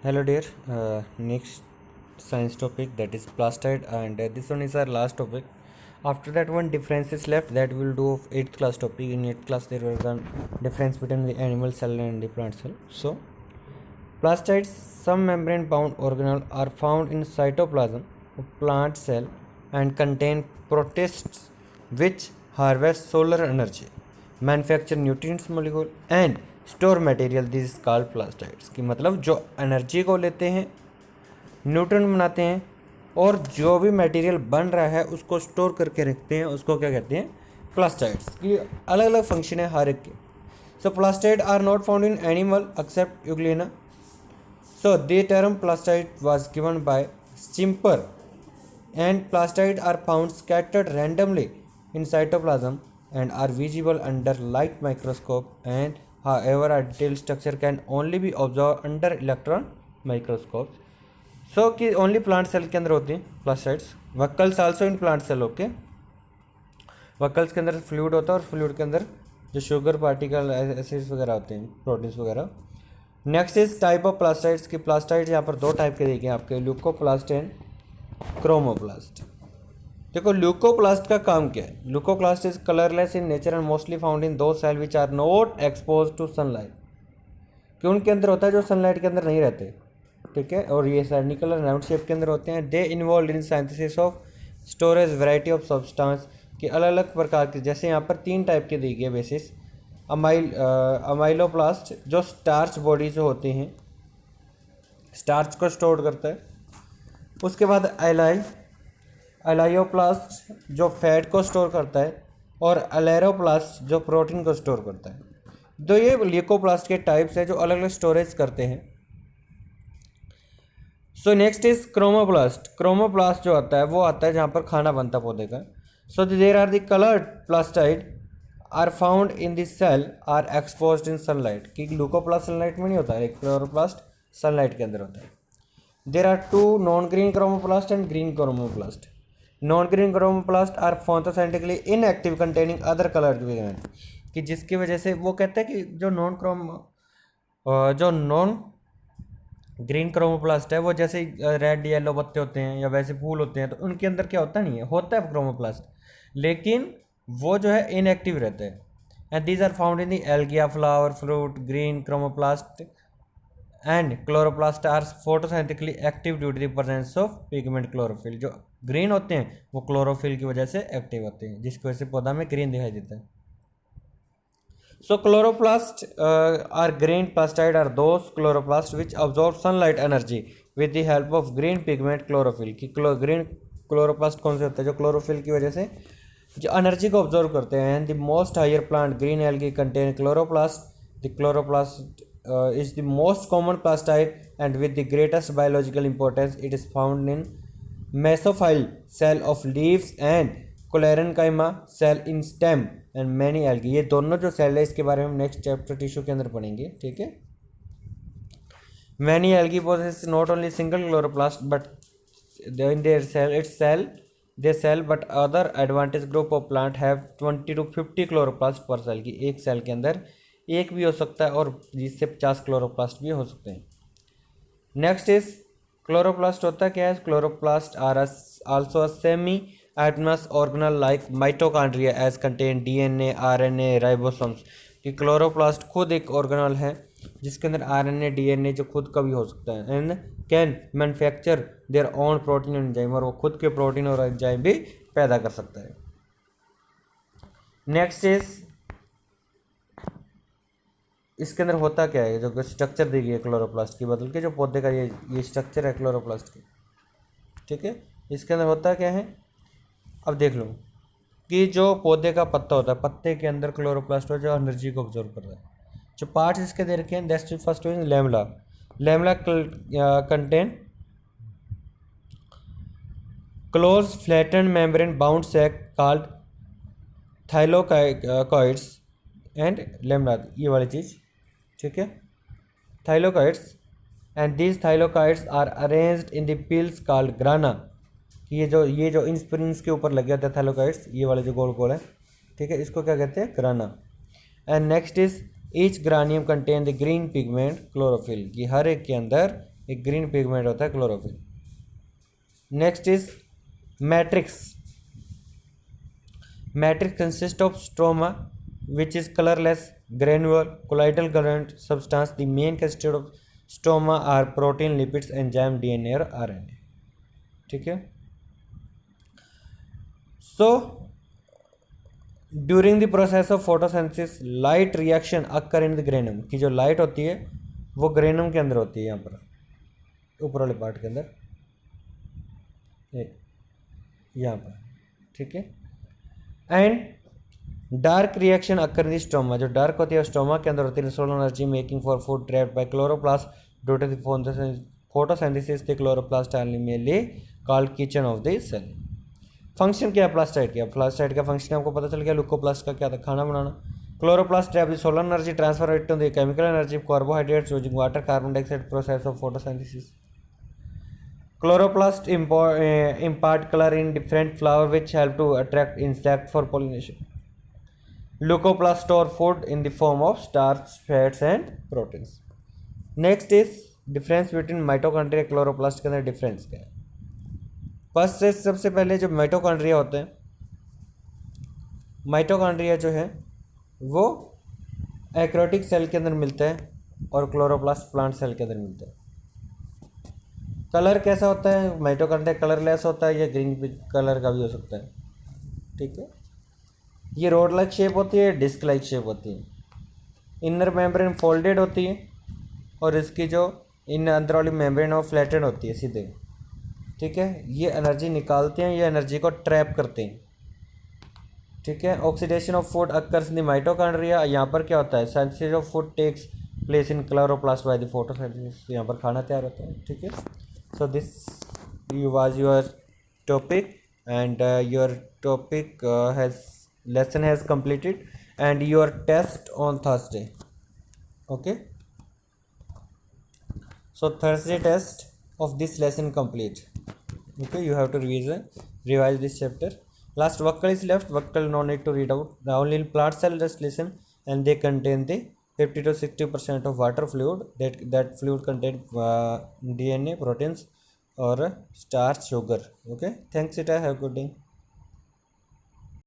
Hello dear, next science topic, that is plastide, and this one is our last topic. After that, one difference is left that we will do of 8th class topic. In 8th class there was one difference between the animal cell and the plant cell. So plastides, some membrane bound organelles, are found in cytoplasm of plant cell and contain protists which harvest solar energy, manufacture nutrients molecule and store material, this is called plastids. की मतलब जो energy को लेते हैं, nutrient बनाते हैं और जो भी मटेरियल बन रहा है उसको स्टोर करके रखते हैं, उसको क्या कहते हैं? प्लास्टाइड्स। की अलग अलग फंक्शन है हर एक के। So plastid are not found in animal except Euglena. So the term plastid was given by Schimper and plastide are found scattered randomly in cytoplasm and are visible under light microscope, and however a detailed structure can only be observed under electron microscopes. So कि only plant cell के अंदर होती हैं plastides. Vacuoles also in plant cell, okay? Vacuoles के अंदर fluid होता है और फ्लूइड के अंदर जो शुगर पार्टिकल एसिड्स वगैरह होते हैं, प्रोटीन्स वगैरह। Next is type of plastids. की प्लास्टाइड्स यहाँ पर दो टाइप के देखे आपके, ल्यूकोप्लास्ट एंड क्रोमोप्लास्ट। देखो ल्यूकोप्लास्ट का काम क्या है? Leucoplast is colourless in nature and mostly found in the cell which are not expose to sunlight. कि उनके अंदर होता है जो सनलाइट के अंदर नहीं रहते, ठीक है, और ये सर्निकल राउंड शेप के अंदर होते हैं। They involve in synthesis of storage variety of substance की अलग अलग प्रकार के, जैसे यहाँ पर 3 टाइप के दी गए बेसिस। अमाइलोप्लास्ट जो स्टार्च बॉडी से होते हैं, स्टार्च को स्टोर करता है। उसके बाद एलायोप्लास्ट जो फैट को स्टोर करता है, और एलेरोप्लास्ट जो प्रोटीन को स्टोर करता है। तो ये ल्यूकोप्लास्ट के टाइप्स है जो अलग अलग स्टोरेज करते हैं। So next is chromoplast. Chromoplast जो आता है वो आता है जहाँ पर खाना बनता पौधे का। So there are the coloured plastid are found in this cell are exposed in sunlight. कि ल्यूकोप्लास्ट सनलाइट में नहीं होता है, क्लोरोप्लास्ट सनलाइट के अंदर होता है। There are two non-green chromoplast and green chromoplast. Non-green chromoplast are photosynthetically inactive, containing other colored pigment. कि जिसकी वजह से वो कहते हैं कि जो नॉन ग्रीन क्रोमोप्लास्ट है वो जैसे रेड येलो पत्ते होते हैं या वैसे फूल होते हैं, तो उनके अंदर क्या होता नहीं है, होता है क्रोमोप्लास्ट, लेकिन वो जो है इनएक्टिव रहते हैं। And these are found in the algae, flower, fruit. Green chromoplast and chloroplast are photosynthetically active due to the presence of pigment chlorophyll. जो ग्रीन होते हैं वो क्लोरोफिल की वजह से एक्टिव होते हैं, जिसकी वजह से पौधा में ग्रीन दिखाई देता है। So chloroplast are green plastid are those chloroplast which absorb sunlight energy with the help of green pigment chlorophyll. की ग्रीन क्लोरोप्लास्ट कौन से होते हैं? जो क्लोरोफिल की वजह से जो एनर्जी को ऑब्जर्व करते हैं। And the most higher plant green algae contain chloroplast. The chloroplast is the most common plastide and with the greatest biological importance. It is found in mesophyll cell of leaves and sclerenchyma cell in stem and many algae. ये दोनों जो cell है इसके बारे में हम next chapter tissue के अंदर पढ़ेंगे, ठीक है। Many algae possess not only single chloroplast but in their cell but other advantage group of plant have 20 to 50 chloroplast per cell। की एक सेल के अंदर एक भी हो सकता है और जिससे 50 क्लोरोप्लास्ट भी हो सकते हैं। नेक्स्ट इज क्लोरोप्लास्ट होता क्या है? Chloroplast are also a semi autonomous organelle like mitochondria as contain DNA, RNA, ribosomes. कि क्लोरोप्लास्ट खुद एक ऑर्गेनल है जिसके अंदर आरएनए, डीएनए जो खुद का भी हो सकता है, and can manufacture their own protein and enzyme, और वो खुद के प्रोटीन और एंजाइम भी पैदा कर सकता है। नेक्स्ट इज इसके अंदर होता क्या है? जो स्ट्रक्चर दी गई है क्लोरोप्लास्ट की बदल के, जो पौधे का ये स्ट्रक्चर है क्लोरोप्लास्ट की, ठीक है। इसके अंदर होता क्या है? अब देख लो कि जो पौधे का पत्ता होता है, पत्ते के अंदर क्लोरोप्लास्ट हो जो एनर्जी को ऑब्जर्व कर रहा है। जो पार्ट्स इसके दे रखे हैं, that's first is lamella. Lamella contain close flattened membrane bound sac called thylakoids and lamella, ये वाली चीज़, ठीक है, thylakoids. And these thylakoids are arranged in the piles called grana. ये जो इन स्प्रिंग्स के ऊपर लगे होते हैं थाइलोकॉइड्स, ये वाले जो गोल गोल है, ठीक है, इसको क्या कहते हैं? Grana. And next is each granum contain the green pigment chlorophyll. कि हर एक के अंदर एक ग्रीन पिगमेंट होता है chlorophyll. Next is matrix. Matrix consist of stroma which is colorless granular colloidal current substance. The main constituent of stroma are protein, lipids, enzyme, DNA और RNA। ठीक है। So during the process of photosynthesis light reaction occur in the granum, की जो light होती है वो granum के अंदर होती है, यहाँ पर ऊपर वाले पार्ट के अंदर, यहाँ पर। ठीक है। And dark reaction occur in stoma, जो डार्क होती है स्टोमा के अंदर होती है। Solar energy making for food trapped by chloroplast due to the photosynthesis the chloroplast are mainly called kitchen of the cell. Function क्या है प्लास्टाइड का? प्लास्टाइड का फंक्शन आपको पता चल गया। लुकोप्लास्ट का क्या था? खाना बनाना। Chloroplast trap the solar energy transfer it to the chemical energy carbohydrates using water carbon dioxide process of photosynthesis. Chloroplast impart color in different flower which help to attract insect for pollination. Leucoplast store food in the form of starch, fats and proteins. Next is difference between mitochondria chloroplast के अंदर difference क्या है? First से सबसे पहले जो mitochondria होते हैं, माइटोकॉन्ड्रिया जो है वो एक्रोटिक सेल के अंदर मिलता है और क्लोरोप्लास्ट प्लांट सेल के अंदर मिलता है। कलर कैसा होता है? माइटोकॉन्ड्रिया कलरलेस होता है या ग्रीन कलर का भी हो सकता है। ठीक है। ये रोड लाइक शेप होती है, डिस्क लाइक शेप होती है। इनर मेम्ब्रेन फोल्डेड होती है और इसकी जो इन अंदर वाली मेम्ब्रेन है वो फ्लैटेड होती है सीधे। ठीक है। ये एनर्जी निकालते हैं, ये एनर्जी को ट्रैप करते हैं। ठीक है। Oxidation of food occurs in the mitochondria. यहाँ पर क्या होता है? Synthesis of food takes place in chloroplast by the photosynthesis. यहाँ पर खाना तैयार होता है। ठीक है। So this was your topic, and your topic lesson has completed, and your test on Thursday. Okay. So Thursday test of this lesson complete. Okay, you have to revise this chapter. Last vector is left. Vector no need to read out. The only plant cell just listen, and they contain the 50 to 60% of water fluid. That fluid contain DNA, proteins, or starch, sugar. Okay. Thanks, Ita. Have a good day.